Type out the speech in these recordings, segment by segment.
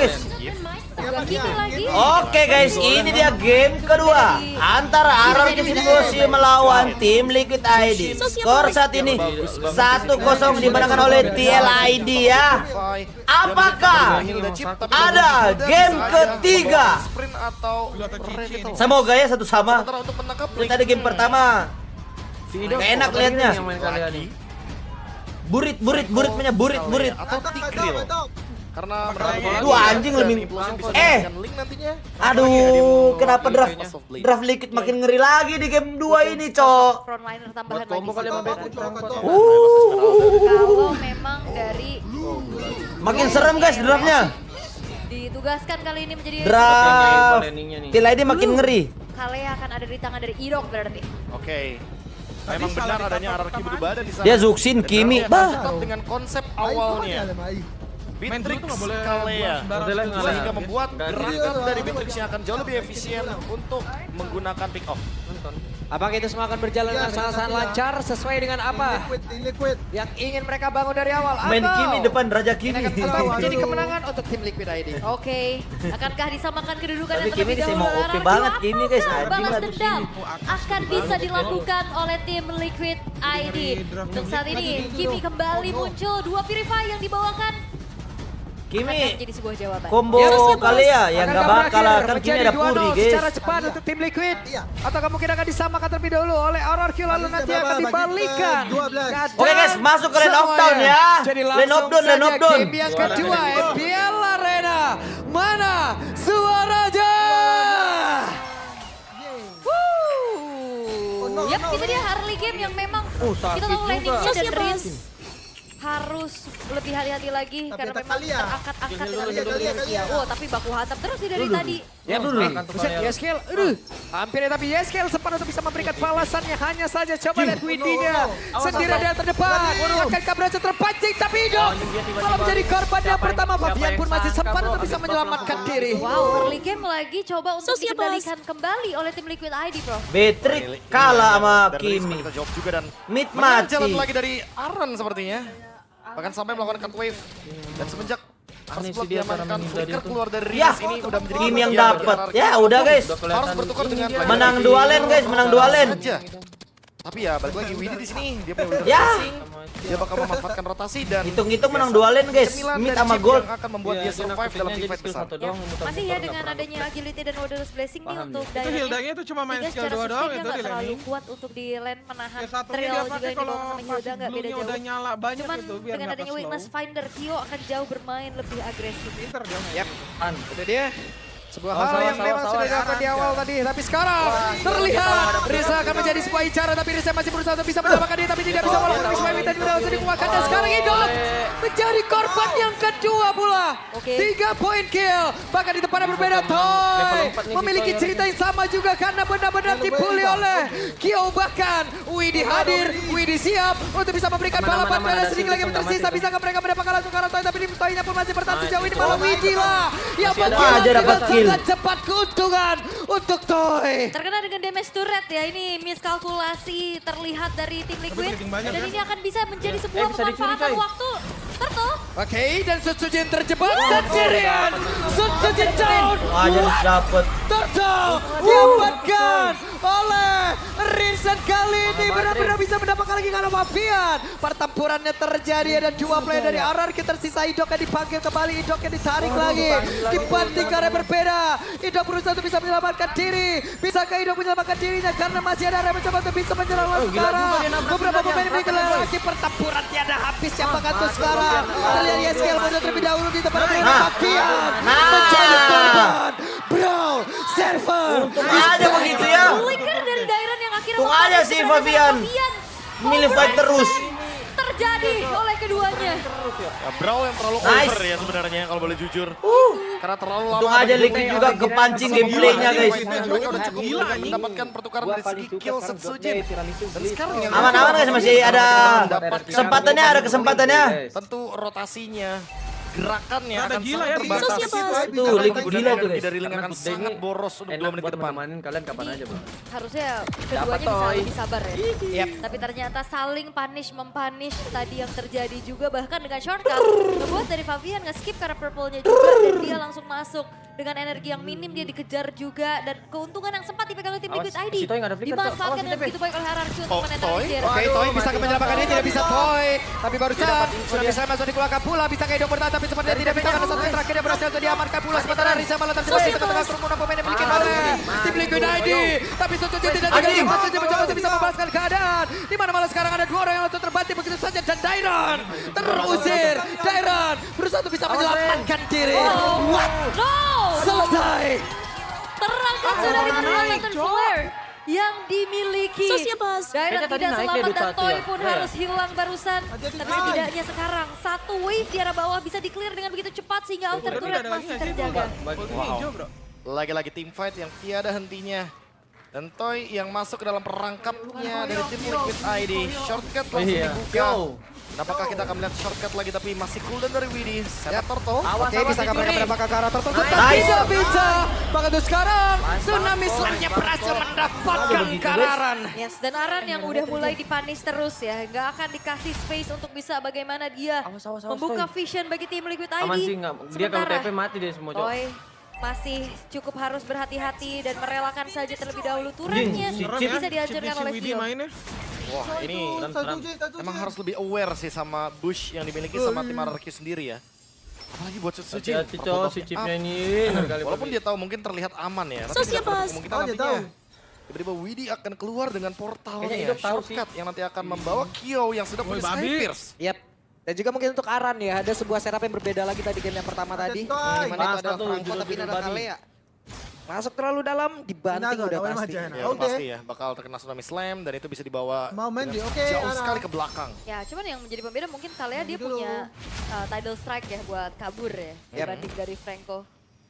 guys. Lagi. Oke guys, ini dia game kedua antara RRQ Simbosi melawan tim Liquid ID. Skor saat ini 1-0 dimenangkan oleh TLID ya. Apakah ada game ketiga? Semoga ya satu sama. Tadi game pertama gak enak liatnya. Burit punya burit. Atau Tigril. Karena Lu anjing lebih. Aduh, kenapa draft Liquid makin ngeri lagi di game 2 ini, Cok. Frontliner tambahan lagi. Kalau memang dari Makin serem guys draftnya. ditugaskan kali ini menjadi Draft TLID makin ngeri. Kalea akan ada di tangan dari Irok berarti. Oke. Memang benar adanya RRQ Bada di sana. Dia Zuxin, Kimi, bah. Dengan konsep awalnya. Beatrix Kalea sehingga membuat gerakan dari Beatrix yang akan jauh lebih efisien untuk menggunakan pick off. Apakah itu semua akan berjalan dengan sangat-sangat lancar sesuai dengan apa yang ingin mereka bangun dari awal? Main Kimi depan Raja Kimi. Jadi kemenangan untuk tim Liquid ID. Oke, akankah disamakan kedudukan Tapi yang Kimi terlebih sih dahulu? mau OP Lalu banget apakah Kimi guys. Anjing balas lah dendam akan bisa dilakukan oleh tim Liquid ID. Untuk saat ini, Kimi kembali muncul, 2 Purify yang dibawakan. Kimi Akan jadi sebuah jawaban. combo Kalea yang gak bakal kan Kimi ada Puri guys. Secara cepat untuk tim Liquid. Atau mungkin akan disamakan terlebih dahulu oleh RRQ lalu nanti akan dibalikan. Oke guys, masuk ke lane of down ya. Jadi Lane of down, lane of down. game yang kedua MPL Arena. Mana suaranya? Yap, itu dia Harley game yang memang kita tahu landingnya dan Riz harus lebih hati-hati lagi karena memang terangkat-angkat dengan Indonesia. Oh, tapi baku hantam terus sih dari tadi. Ya dulu. Yeskel, hampir tapi Yeskel sempat untuk bisa memberikan balasannya. Hanya saja coba lihat Windy-nya sendiri di terdepan. Akankah berhasil terpancing tapi hidup. Malah menjadi korban yang pertama. Fabian pun masih sempat untuk bisa menyelamatkan diri. Wow, early game lagi coba untuk dikendalikan kembali oleh tim Liquid ID, bro. Beatrix kalah sama Kimi. Kita jawab juga dan Mid menang mati. jalan lagi dari Aran sepertinya. Bahkan sampai melakukan cut wave. Dan semenjak Aneh first sih blood dia diamankan, karena flicker dari keluar dari Ya, Riz ini udah menjadi Kimi yang bagian dari dapat. RRQ. Ya udah guys. Harus bertukar dengan Menang 2 lane guys, menang 2 lane. saja. Tapi ya balik lagi Windy di sini dia punya withering Ya. passing. Dia bakal memanfaatkan rotasi dan Hitung-hitung menang 2 lane guys. cemilan Mid dari sama chip gold. yang akan membuat dia survive dalam team fight besar. Masih ya dengan adanya agility dan Odorous Blessing nih untuk Itu Dynamite. Hildanya itu cuma main Tiga skill secara 2 doang sustain ya dia tadi nggak terlalu landing. kuat untuk di lane menahan Ya satunya trail dia juga pakai yang kalau dibawa sama pas Hilda nggak beda bluenya jauh. udah nyala banyak Cuman itu biar dengan nggak adanya ke Witness slow. Finder, Kyo akan jauh bermain lebih agresif. Pinter dia main. Yap, itu dia. Sebuah Oh, hal salah, yang memang salah, sudah salah. dilakukan di awal tadi. Tapi sekarang terlihat Riza akan menjadi sebuah incaran. Tapi Riza masih berusaha untuk bisa mendapatkan dia. Tapi tidak bisa walaupun Riza minta juga untuk dikuatkan. Dan sekarang Idol menjadi korban yang kedua pula. Oke. 3 poin kill. Bahkan di tempat yang berbeda. Toy memiliki cerita yang sama juga. Karena benar-benar dibully oleh Kyo. Bahkan Widi hadir. Widi siap untuk bisa memberikan balapan. Pada sedikit lagi tersisa. Bisakah mereka mendapatkan langsung karena Toy. Tapi Toy-nya pun masih bertahan sejauh ini. Malah Widi lah yang aja dapat kill. sangat cepat keuntungan untuk Toy. Terkena dengan damage turret ya, ini miskalkulasi terlihat dari tim Liquid. Dan ini akan bisa menjadi sebuah bisa dicuri, pemanfaatan coy. waktu. Turtle. Oke, dan Sutsujin terjebak sendirian. Sutsujin down. Wah, jadi dapet. Turtle diamankan oleh Rinsen kali ini benar-benar bisa mendapatkan lagi karena Mafian. Pertempurannya terjadi, ada 2 player dari RRQ tersisa. Idok yang dipanggil kembali, Idok yang ditarik lagi. Dibanting karena berbeda. Idok berusaha untuk bisa menyelamatkan diri. Bisakah Idok menyelamatkan dirinya karena masih ada Ray mencoba untuk bisa menyerang sekarang. Beberapa pemain ini lagi pertempuran tiada habis yang mengatur sekarang. Terlihat Yeskel mundur terlebih dahulu di tempat Mafian. Menjadi korban. Brawl server. Untung aja begitu ya. Flicker dari Dairon yang akhirnya Untung aja membantu si berada Fabian. Fabian. Milih fight terus. Terjadi oleh keduanya. Ya, Brawl yang terlalu Nice. over ya sebenarnya kalau boleh jujur. Karena terlalu lama. Untung aja Liquid juga kepancing gameplaynya guys. Mereka udah cukup mendapatkan pertukaran dari segi kill Setsujin. Dan sekarang yang Aman-aman guys, masih ada kesempatannya, ada kesempatannya. tentu rotasinya gerakannya Rada akan gila sangat ya, terbatas. Tuh, Karena Link penggunaan gila tuh, energi guys. dari Link akan sangat boros untuk 2 menit ke depan. Kalian kapan aja, Bang? Harusnya keduanya bisa Toy. lebih sabar ya. Yap. Tapi ternyata saling punish tadi yang terjadi juga, bahkan dengan shortcut membuat dari Fabian nge-skip karena purple-nya juga dan dia langsung masuk. Dengan energi yang minim dia dikejar juga dan keuntungan yang sempat dipegang oleh tim Liquid ID si Toy nggak ada flicker, Cok. dimanfaatkan Awas, dengan TP. begitu baik oleh RRQ untuk Oh, menetralisir. Oke, Toy bisa menyelamatkan dia, tidak bisa Toy. Tapi barusan sudah bisa masuk dikeluarkan pula, bisa ke hidup bertahan tapi sepertinya tidak bisa karena satu terakhir yang berhasil untuk diamankan pula. Sementara Riza malah terjebak di tengah kerumunan pemain yang dimiliki oleh tim Liquid ID. Tapi Suzuki tidak tinggal Suzuki mencoba untuk bisa membalaskan keadaan. Di mana malah sekarang ada 2 orang yang langsung terbanting begitu saja dan Dairon terusir. Dairon berusaha untuk bisa menyelamatkan diri. What? No! Selesai. Terangkat sudah dengan Lantern Flare yang dimiliki. Dairon Kayaknya tadi tidak naik selamat deh dan 1 Toy ya. pun Iya. harus hilang barusan. Tapi setidaknya sekarang satu wave di arah bawah bisa di-clear dengan begitu cepat sehingga outer turret masih terjaga. Hijau, bro. Lagi-lagi tim fight yang tiada hentinya. Dan Toy yang masuk ke dalam perangkapnya dari tim Liquid ID. Shortcut langsung dibuka. Apakah kita akan melihat shortcut lagi tapi masih cooldown dari Widhi. Setup Turtle. Oke, bisa mereka mendapatkan ke arah tertentu. Nice. Tidak bisa. Maka tuh sekarang Tsunami Slam-nya berhasil mendapatkan keararan. Yes, dan Aran yang udah mulai dipanis terus ya, nggak akan dikasih space untuk bisa bagaimana dia Awas, membuka Toy. vision bagi tim Liquid ID. Aman sih, nggak. Dia kalau Sementara TP mati deh semua, Cok. Toy masih cukup harus berhati-hati dan merelakan saja terlebih dahulu turretnya bisa dihancurkan oleh Widhi Kyo. mainnya. Wah ini emang harus lebih aware sih sama bush yang dimiliki sama tim RRQ sendiri ya. Apalagi buat Suzuki. Hati-hati, Cok, si chipnya ini. Walaupun dia tahu mungkin terlihat aman ya. Tapi tidak ada kemungkinan nantinya. Tiba-tiba Widhi akan keluar dengan portalnya. Kayaknya hidup tahu sih. Shortcut yang nanti akan membawa Kyo yang sudah punya babi. Skypierce. Yap. Dan juga mungkin untuk Aran ya, ada sebuah setup yang berbeda lagi tadi game yang pertama tadi. Di mana itu adalah Franco tapi ini adalah Kalea. Masuk terlalu dalam, dibanting udah pasti. Ya pasti ya, bakal terkena Tsunami Slam dan itu bisa dibawa jauh sekali ke belakang. Ya, cuman yang menjadi pembeda mungkin Kalea dia punya tidal strike ya buat kabur ya dibanding dari Franco.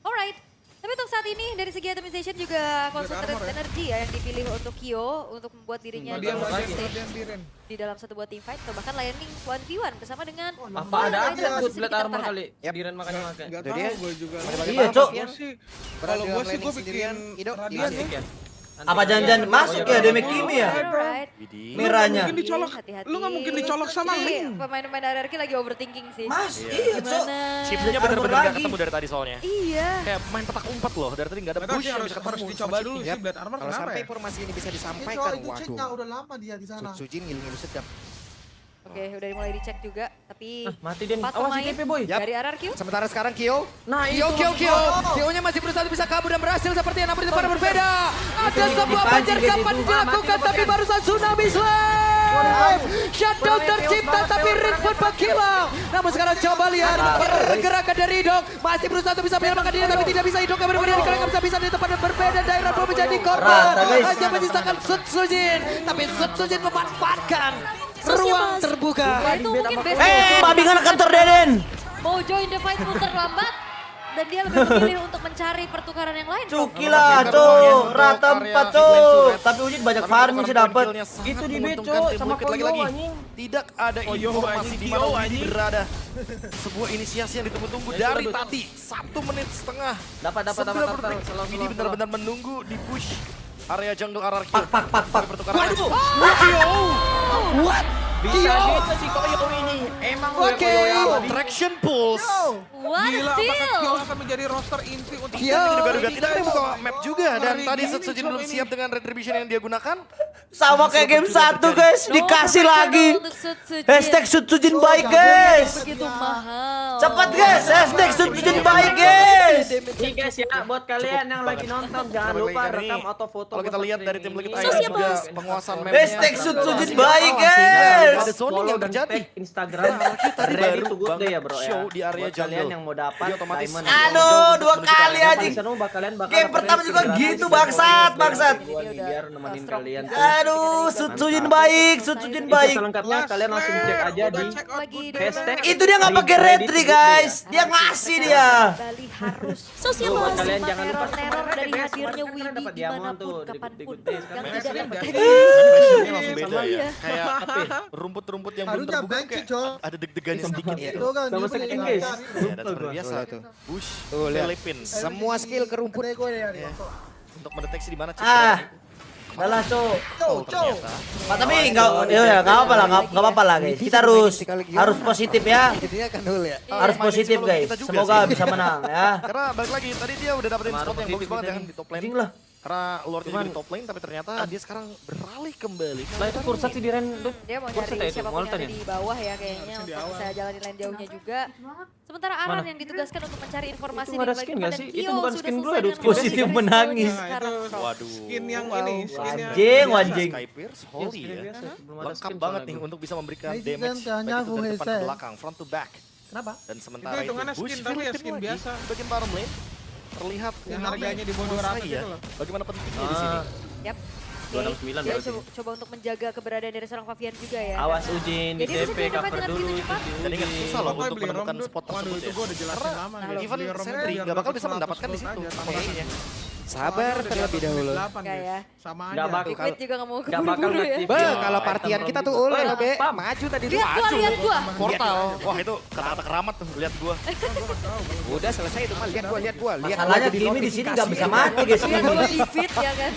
Alright. Tapi untuk saat ini dari segi itemization juga concentrated energy ya yang dipilih untuk Kyo untuk membuat dirinya di di dalam satu buah team fight atau bahkan landing 1v1 bersama dengan Apa ada Rider upgrade buat masih blade sedikit armor tertahan. kali? Diren makanya pakai. Gak Itu tahu dia. gue juga. Iya, Cok. Kalau gue sih gue bikin radian Plastik ya. ya? Apa jangan-jangan masuk ya damage Kimi ya? Alright. Widhi. Merahnya. Mungkin dicolok. Hati-hati. Lu nggak mungkin dicolok sama Ini Link. Pemain-pemain RRQ lagi overthinking sih. Mas, iya, Cok. Gimana? Chipnya Armor bener-bener gak lagi. ketemu dari tadi soalnya. Iya. Kayak main petak umpet loh, dari tadi gak ada Gak tahu push sih yang harus bisa ketemu. harus dicoba dulu sih Blade Armor Kalau kenapa sampai ya? informasi ini bisa disampaikan, waduh. udah lama dia di sana. Sujin ngilu sedap. Oke, udah mulai dicek juga, tapi Mati dia nih. 4 Awas si pemain TP, boy. dari RRQ. Sementara sekarang Kyo. Nah, Kyo, itu Kyo. Kyo-nya masih berusaha untuk bisa kabur dan berhasil sepertinya, namun itu pada berbeda. Ada sebuah dipancing, guys, penjerkapan itu. dilakukan, tapi barusan Tsunami Slam. Shutdown tercipta, tapi Rin pun menghilang. Namun sekarang coba lihat pergerakan dari Idong. Masih berusaha untuk bisa menyelamatkan diri, tapi tidak bisa. Idong yang berbeda dikalikan bisa di tempat yang berbeda. Daerah pun menjadi korban. Rata, guys. Hanya menyisakan Sutsujin, tapi Sutsujin memanfaatkan ruang terbuka. Nah, itu mungkin best Babi kan akan terdeden. mau join the fight pun terlambat dan dia lebih memilih untuk mencari pertukaran yang lain. Cuki lah, Cok. Rata 4, Cok. Tapi Ujin banyak farming sih dapat. Itu di Beco sama Koyo anjing. Tidak ada Koyo informasi anjing, di mana Kyo Widhi anjing. berada. Sebuah inisiasi yang ditunggu-tunggu dari tadi. 1 menit setengah. Dapat. Widhi benar-benar menunggu di push area jungle RRQ. Pak. Pertukaran. What? Bisa gitu si Koyo ini. Emang gue Oke. Koyo yang abadi. Traction pulse. What a Gila, apakah steal! Kyo akan menjadi roster inti untuk Kyo. Diduga-duga tidak ada buka map juga dan Ngeri tadi gini, Sutsujin Cok, belum ini. siap dengan retribution yang dia gunakan. Sama kayak game 1, guys. Dikasih No, lagi. untuk Sutsujin. Hashtag Sutsujin baik, guys. Begitu mahal. Cepat, guys. Hashtag Sutsujin baik, guys. Nih guys ya, buat kalian yang lagi nonton jangan lupa rekam atau foto. Kalau kita buat lihat dari tim streaming Liquid ini. ID juga penguasaan mapnya. Hashtag Sutsujin baik, Sehingga guys. ada zoning Follow yang dan terjadi. tag Instagram Tadi ready baru to good day ya bro ya. show di area Buat kalian jungle. yang mau dapat Jadi otomatis diamond. Aduh, 2 kali anjing. Kalian bakal Game dapat pertama juga gratis gitu, dan bangsat, gratis bangsat. gua nih, biar nemenin kalian tuh. Aduh, Sutsujin baik, Sutsujin Info baik. selengkapnya kalian langsung cek aja di Lagi di hashtag Itu dia nggak pakai retri, guys. Dia ngasih dia. Bali harus Sosial Buat kalian jangan lupa teror dari guys, hadirnya kemarin Windy dapat diamond dimanapun, tuh, kapanpun. di Good Days, Yang kan. tidak Wrestling, dapat. guys. Pressure-nya langsung beda Sama ya. dia. Kayak rumput-rumput yang belum Harusnya terbuka bank kayak Cok. ada deg-degannya sedikit Iya. gitu. Itu kan Sama dia sekali, punya guys. cari. Ya, dan seperti biasa, Bush Tuh, lihat. Philippines Semua skill ke rumput. Kedai gue ya. untuk mendeteksi di mana chip Ah, berada. Udah Cok. Oh, ternyata. Pak, tapi nggak apa-apa lah, nggak apa-apa lah guys. Kita harus positif ya. Jadinya kan dulu ya. Harus Mainin positif psikologi guys. kita juga Semoga sih. bisa menang ya. Karena balik lagi, tadi dia udah dapetin Kemarin spot yang bagus positif banget kita kan nih. di top lane. Anjing lah. Karena Lordnya juga di top lane, tapi ternyata dia sekarang beralih kembali. Lah itu kursat sih di Ren tuh. Dia mau Kursat nyari ya itu, siapapun yang Molten ada ya. di bawah ya kayaknya untuk bisa jalanin lane jauhnya juga. Sementara Aran yang ditugaskan untuk mencari informasi Itu nggak ada dari skin Balikpapan nggak dan sih? Kyo Itu bukan sudah skin blue selesai ya, dengan Positif Balikpapan. menangis. Sekarang Waduh. Skin yang ini, skin yang Anjing, biasa. anjing. Sky Pierce, Holy ya. Biasa, belum ada Lengkap skin banget soalnya nih gua. untuk bisa memberikan Nah, itu damage kan hanya baik itu dari depan ke Full belakang, front to back. Kenapa? Dan sementara Itu itu, hitungannya Bush skin, tapi ya Philippines skin lagi biasa. di bagian bottom lane terlihat Yang memang harganya di bawah 200 menguasai ya. itu loh. Bagaimana pentingnya di sini. Yap. 269 Dia berarti. coba untuk menjaga keberadaan dari seorang Favian juga ya. Awas karena- Ujin, di Jadi bisa TP di-depan cover dengan dulu begitu itu cepat. si Jadi kan Ujin. susah loh Pokoknya untuk beli menemukan rom spot dulu. Waduh, tersebut itu ya. gue udah jelasin lama. Nah, guys. Even Beli rom Sentry biar nggak bakal dapat bisa mendapatkan di 100 situ. aja, Sama kayaknya. Sabar terlebih dahulu. Enggak ya. Sama Nggak aja. bakal. Liquid juga nggak mau Nggak bakal keburu-buru ya. nge-tip. Bang, Yo, kalau item partian rom kita tuh gitu. oleh Oh, loh, Be. pam. Maju tadi tuh. Lihat gua. Portal. Wah itu kata-kata keramat tuh, lihat gua. Udah selesai itu mah. Lihat gua. Lihat Masalahnya gua Kimi di sini nggak bisa notifikasi. mati guys. Dia kalau di fit ya kan.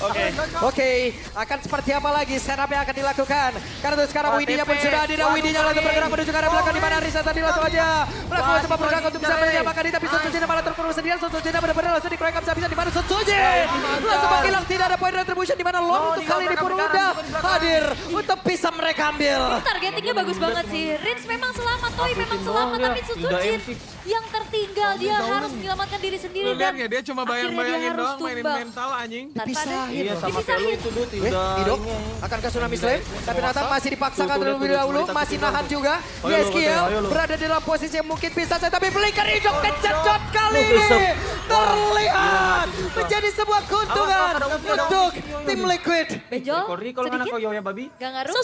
Oke. Oke, akan seperti apa lagi setup yang akan dilakukan? Karena tuh sekarang Widinya pun sudah ada. Widinya langsung bergerak menuju ke arah belakang di mana Risa tadi langsung aja melakukan sebuah pergerakan untuk bisa menyamakan ini, tapi Sonsujin malah terkurung sendirian. Sonsujin benar-benar langsung dikeroyok bisa di mana Sonsujin langsung menghilang, tidak ada poin retribution di mana Lon untuk kali ini pun udah hadir untuk bisa mereka ambil. Targetingnya bagus banget sih. Rins memang selamat, Toy memang selamat, tapi Sujin yang tertinggal. Dia harus menyelamatkan diri sendiri Lu lihat dan nggak, dia cuma akhirnya dia bayang-bayangin harus doang mainin tumbang. mental anjing. Tanpa ada Iya sama kayak lu itu Dut, udah Idok ini. akan ke Tsunami Slam, tapi Nathan masih dipaksakan Tuh, terlebih tuh, dahulu, tuh, masih tuh, nahan tuh. juga. Ayo Yes, lu, Kiel ayo lu. berada di dalam posisi yang mungkin bisa saja, tapi Flicker Idok kecedot kali Tusuk. ini terlihat menjadi sebuah keuntungan untuk tim Liquid. benjol Recall mana sedikit. kau ya babi? Gak ngaruh.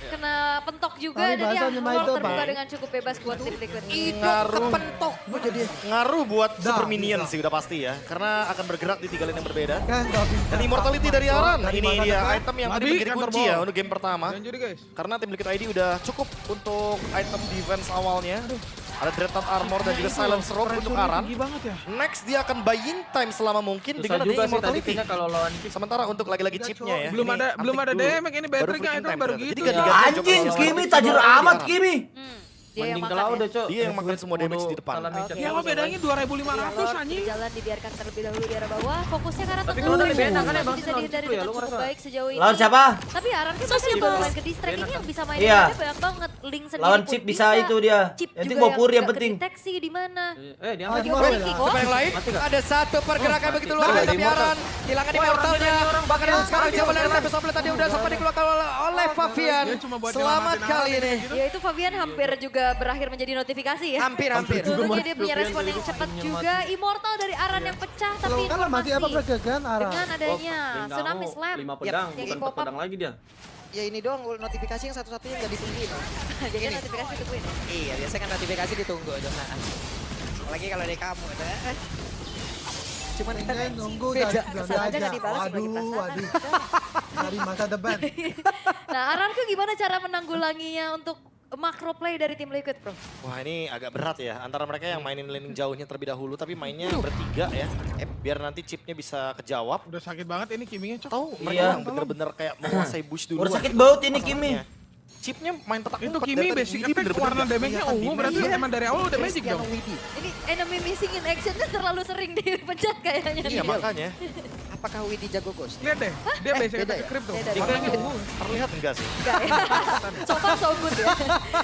Kena pentok juga Tapi dan ya bahasanya mah ruang itu, terbuka Pak. dengan cukup bebas buat tim Liquid. Ngaruh. Kepentok jadi. Ngaruh buat Super Minion sih udah pasti ya. Karena akan bergerak di 3 lane yang berbeda. Kan nggak bisa. Dan Immortality dari Aran. Ini dia item yang tadi Babi, menjadi kantor kunci ya bawah. untuk game pertama. Jangan judi guys. Karena tim Liquid ID udah cukup untuk item defense awalnya. Ada Dreadnought Armor dan juga Silence Robe untuk Aran. Tinggi banget ya. Next dia akan buying time selama mungkin Susah dengan juga adanya sih tadi Immortality. kayaknya kalau lawan Kick. Sementara untuk lagi-lagi chipnya ya. Belum ini ada antik dulu. damage ini Baru battery freaking itu time baru ternyata. gitu. Jadi ganti-ganti aja Anjing, kalau Kimi lawan tajir Liquid amat Aran. Kimi. Dia yang Mending ke makan laut ya. deh, Cok. Dia yang makan semua damage di depan. Ya lo bedanya 2.500 anjing. Jalan dibiarkan terlebih dahulu di arah bawah. Fokusnya karena Tapi tentu kalau dari Bena kan ya, Bang, bisa lawan dihindari Ciplu ya, dengan lu cukup ngerasa? baik sejauh ini. Lawan siapa? Tapi Aran kan masih juga main ke distract ini yang bisa main Iya. banyak banget. Link sendiri Lawan pun Chip bisa itu dia. Chip Yang penting juga bawa puri yang nggak penting. kedeteksi di mana. Dia Ah, angkat. Dia Immortal breaking. ya? Oh, Coba yang lain, Mati nggak? ada satu pergerakan begitu luar biasa tapi Aran hilangkan immortalnya. Bahkan yang sekarang coba dari Tempest of Blade tadi udah sempat dikeluarkan oleh Favian. Dia cuma buat Selamat nyelamatin kali Aran ini. gitu. ya itu Fabian hampir juga berakhir menjadi notifikasi ya. Hampir. Untungnya dia punya respon yang cepat juga. Immortal dari Aran yang pecah tapi Kalau masih apa informasi pergerakan arah? dengan adanya Tsunami Slam. 5 pedang, Yang bukan pop 4 pedang lagi dia. Ya ini doang notifikasi yang satu-satunya nggak ditungguin. Jadi notifikasi tungguin. Iya, biasanya kan notifikasi ditunggu aja. Apalagi kalau dari kamu ada. Cuman kan Pengen nunggu beda. dan Kesal aja nggak dibalas sebagai Waduh, perasaan. waduh. Dari masa depan. Nah, Aranku gimana cara menanggulanginya untuk macro play dari tim Liquid, Bro? Wah ini agak berat ya, antara mereka yang mainin lane jauhnya terlebih dahulu, tapi mainnya bertiga ya. Biar nanti chipnya bisa kejawab. Udah sakit banget ini Kiminya cok. Tahu mereka Iya. yang bener-bener kayak menguasai bush dulu. Udah sakit baut ini Kimi. Chipnya main petak Itu umpet Kimi dari tadi. basic Widi attack bener-bener warna nggak damage-nya kelihatan ungu di berarti mana. emang dari awal udah magic Cristiano dong. Widi. Ini enemy missing in actionnya terlalu sering dipencet kayaknya. Iya nih. makanya. Apakah Widi jago ghost? Lihat deh, dia basic beda attack ya? creep tuh. Beda, Warnanya beda. ungu. Terlihat enggak sih? Enggak ya. So far so good ya.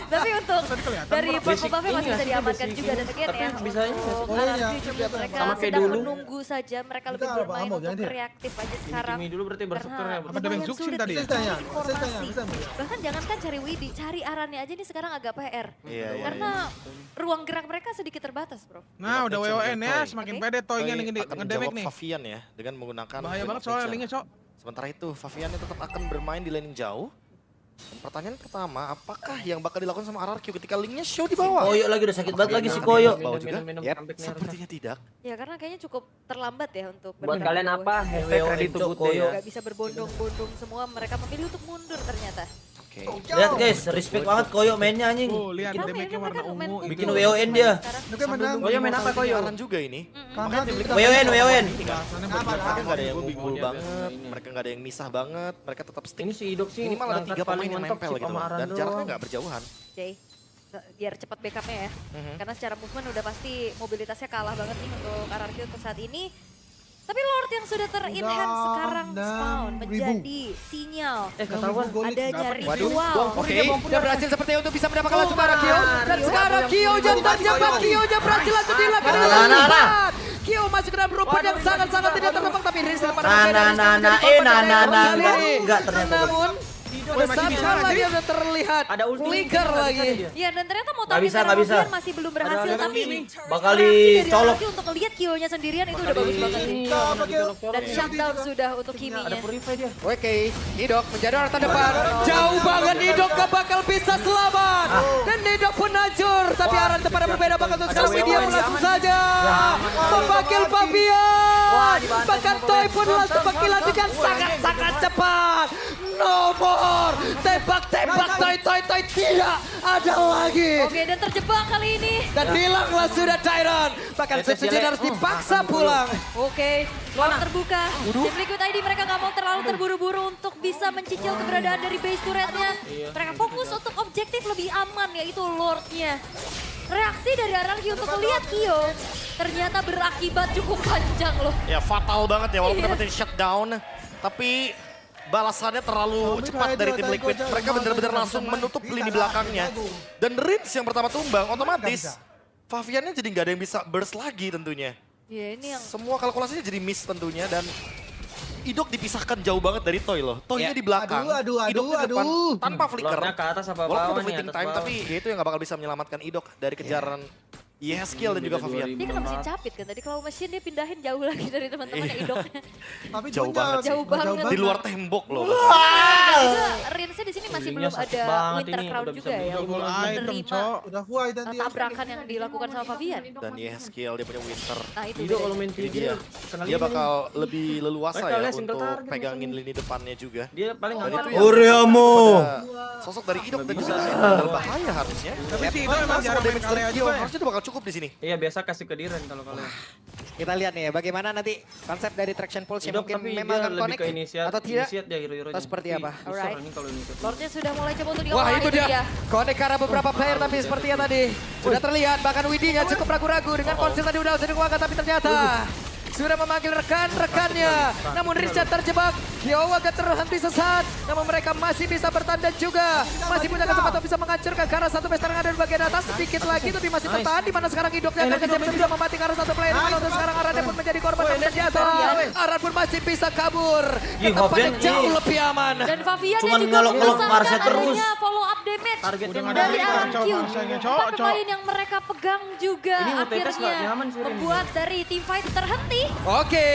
Tapi untuk Tadi kelihatan dari bro. purple Basic buff-nya ini masih bisa nggak sih, diamankan basic juga ini. dan again Tapi ya. bisa ini nggak sih? Untuk Boleh ya. Aranku juga mereka Sama kayak sedang dulu. menunggu saja. Mereka lebih Kita bermain mau untuk ganti ya? reaktif aja Ini sekarang. Kimi dulu berarti bersyukur ya. Apa damage Zuxin tadi ya? Bisa tanya, Informasi. bisa tanya, bisa tanya. Bahkan jangankan cari Widi, cari Arannya aja nih sekarang agak PR. Iya, iya, Karena ruang gerak mereka sedikit terbatas, Bro. Nah udah WON ya, Toy. semakin Oke. pede Toy-nya Toy nih akan ngedamage menjawab nih. Favian ya dengan menggunakan Bahaya Wind banget of soalnya Nature. linknya cok. Sementara itu Favian tetap akan bermain di lane jauh. Pertanyaan pertama, apakah yang bakal dilakukan sama RRQ ketika linknya show di bawah? Koyo lagi udah sakit banget lagi si Koyo. Koyo. Bawah juga? Yep. Sepertinya tidak. Ya karena kayaknya cukup terlambat ya untuk Buat bergerak kalian ke apa? bawah. Hashtag ready to boot deh ya. Gak bisa berbondong-bondong semua, mereka memilih untuk mundur ternyata. Oke. Lihat guys, respect banget Koyo mainnya anjing. Oh, lihat Rame, damage-nya mereka warna main ungu. kumpul Bikin WON dia. sekarang. Oke menang. Koyo main apa Koyo? Aran juga ini. Karena WON. Kenapa Mereka nggak ada yang Gua ngumpul bingung banget, mereka nggak ada yang misah banget, mereka tetap stick. Ini si Idok sih. Ini malah ada ngangkat 3 pemain paling yang mentok nempel si gitu Oma loh, Aran dan jaraknya doang. nggak berjauhan. Jay, biar cepat backupnya ya. Karena secara movement udah pasti mobilitasnya kalah banget nih untuk RRQ untuk saat ini. Tapi Lord yang sudah ter-enhance Udah sekarang 6.000. spawn menjadi sinyal Ketahuan. adanya Waduh, ritual. Oke, dan berhasil seperti untuk bisa mendapatkan langsung arah Kyo. Dan sekarang Kyo jantan cepat, Kyo berhasil langsung dilakukan. Kyo masuk ke dalam rumput yang sangat-sangat tidak tertebak, tapi Riz pada enggak ternyata. Namun, besar lagi udah terlihat. Ada ulti. Flicker lagi. Ya dan ternyata Nggak motor bisa, nggak bisa. masih belum berhasil, Ada tapi ini. Bakal reaksi dari dicolok. RRQ untuk lihat Kyo-nya sendirian itu udah bagus banget sih. Dan shutdown sudah untuk Kimi-nya. Ada purify dia. Oke, Idok menjadi orang terdepan. Jauh banget Idok gak bakal bisa selamat. Dan Idok pun hancur. Tapi arah depannya berbeda banget untuk sekarang Widya pun langsung saja memanggil Fabian. Bahkan Toy pun langsung panggilan yang sangat-sangat cepat. No more. Tembak-tembak Toy tidak ada lagi. Oke, dan terjebak kali ini. Dan hilanglah sudah Tyron. Bahkan Setsujin harus dipaksa pulang. Oke, ruang terbuka. Tim Liquid ID mereka nggak mau terlalu terburu-buru untuk bisa mencicil keberadaan dari base turretnya. Mereka fokus untuk objektif lebih aman, yaitu Lordnya. Reaksi dari RRQ untuk melihat Kyo ternyata berakibat cukup panjang loh. Ya fatal banget ya walaupun Iya. dapetin shutdown, tapi balasannya terlalu cepat dari tim Liquid. Mereka benar-benar langsung menutup lini belakangnya. Dan Rins yang pertama tumbang, otomatis Faviannya jadi nggak ada yang bisa burst lagi tentunya. Ya ini yang Semua kalkulasinya jadi miss tentunya dan Idok dipisahkan jauh banget dari Toy loh. Toynya Ya. di belakang, Aduh, Idok di depan tanpa flicker. Lordnya ke atas apa Walaupun bawah udah nih, fleeting atas time, bawah. tapi ya itu yang gak bakal bisa menyelamatkan Idok dari kejaran Yeskiel dan juga Favian. dia kena mesin capit kan tadi kalau mesin dia pindahin jauh lagi dari teman-temannya Idoknya. Tapi Jauh punya- banget sih. Jauh banget. Di luar tembok loh. Juga Rinsnya di sini masih Belinya belum sakit ada banget Winter ini, Crown udah bisa juga beli ya full untuk item, menerima Cok. Udah full dan dia. tabrakan yang dilakukan sama Fabian. Dan Yeskiel dia punya Winter. Nah itu Idok kalau bedanya. main Jadi PG dia, kena dia lima bakal lebih leluasa Mereka ya lihat single untuk target pegangin misalnya. lini depannya juga. nih. Dia paling Dan nggak itu mau. Uriamu. sosok dari Idok dan juga bisa. berbahaya harusnya. Tapi si itu emang jarang main kali aja Kyo ya. harusnya udah bakal cukup di sini. Iya biasa kasih ke Diren kalau kalian. Kita lihat nih ya bagaimana nanti konsep dari Traction Pulse yang Idok mungkin tapi memang dia akan lebih connect ke inisiat, atau tidak. inisiat dia hero-heronya. Atau seperti apa? Besar Alright. ini kalau inisiat. Lordnya sudah mulai coba untuk Wah diolah itu dia, connect ke arah beberapa player tapi sepertinya tadi sudah terlihat bahkan Widinya cukup ragu-ragu dengan konsil tadi udah dikuatkan tapi ternyata sudah memanggil rekan-rekannya. Namun Richard terjebak, Kyo agak terhenti sesat. Namun mereka masih bisa bertanda juga. Masih punya kesempatan bisa menghancurkan ke arah satu base yang ada di bagian atas. Sedikit lagi tapi masih tertahan. Dimana sekarang hidupnya akan kejam sudah memati ke arah satu player. Dimana untuk sekarang Aran pun menjadi korban dan ternyata Aran pun masih bisa kabur. Ke Ih, tempat yang Fabian jauh ini- lebih aman. Dan Fabian Cuman juga ngelok-ngelok merasakan Marsha terus. adanya follow up damage Targetnya Udah nggak dari ada RRQ. Cok, Marshanya, Cok, Empat Cok. pemain yang mereka pegang juga Ini UTS nggak akhirnya nyaman sih, Rin. membuat dari team fight terhenti. Oke,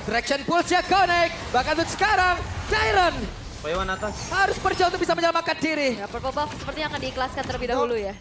Traction Pulse-nya connect. Bahkan untuk sekarang, Tyron Payawan atas. harus berjuang untuk bisa menyelamatkan diri. Ya, purple buff sepertinya akan diikhlaskan terlebih dahulu ya.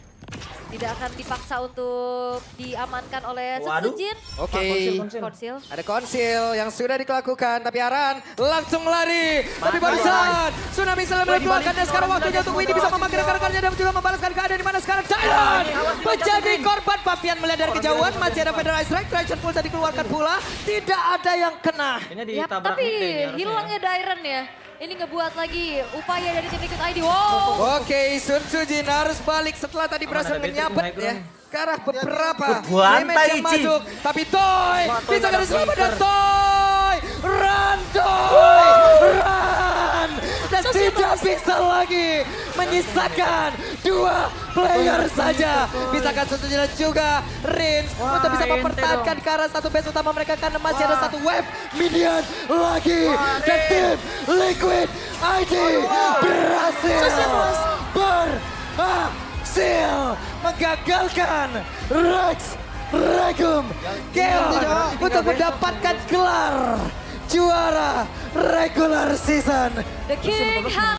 Tidak akan dipaksa untuk diamankan oleh Waduh. Setsujin. Oke, Konsil. ada konsil yang sudah dilakukan, tapi Aran langsung lari. Tapi barusan, Tsunami sudah melakukan dan sekarang waktunya untuk Widi bisa memakai rekan-rekannya dan juga membalaskan keadaan di mana sekarang Tyron menjadi korban. Fabian melihat dari kejauhan, masih ada Federal Strike, Traction Pulse dikeluarkan pula. Tidak ada yang kena. Ini Ya, ditabrak tapi mid lane ya harusnya. hilangnya Dairen ya. Ini ngebuat lagi upaya dari tim Liquid ID. Wow. Oke, Sun Sujin harus balik setelah tadi berhasil ada Beatrix menyabet naik ya. dong. Ke arah beberapa Bantai, damage yang Ci. masuk. Tapi Toy Wah, Toy bisa nggak dari ada selamat dan flicker. Toy. Run Toy. Run. Dan tidak bisa lagi menyisakan 2 player saja. Bisakah Sun Sujin dan juga Rins untuk bisa ente mempertahankan ke arah satu base utama mereka karena masih ada satu wave minion lagi. Dan tim Liquid ID berhasil menggagalkan Rex Regum Gale untuk mendapatkan gelar juara regular season. The King has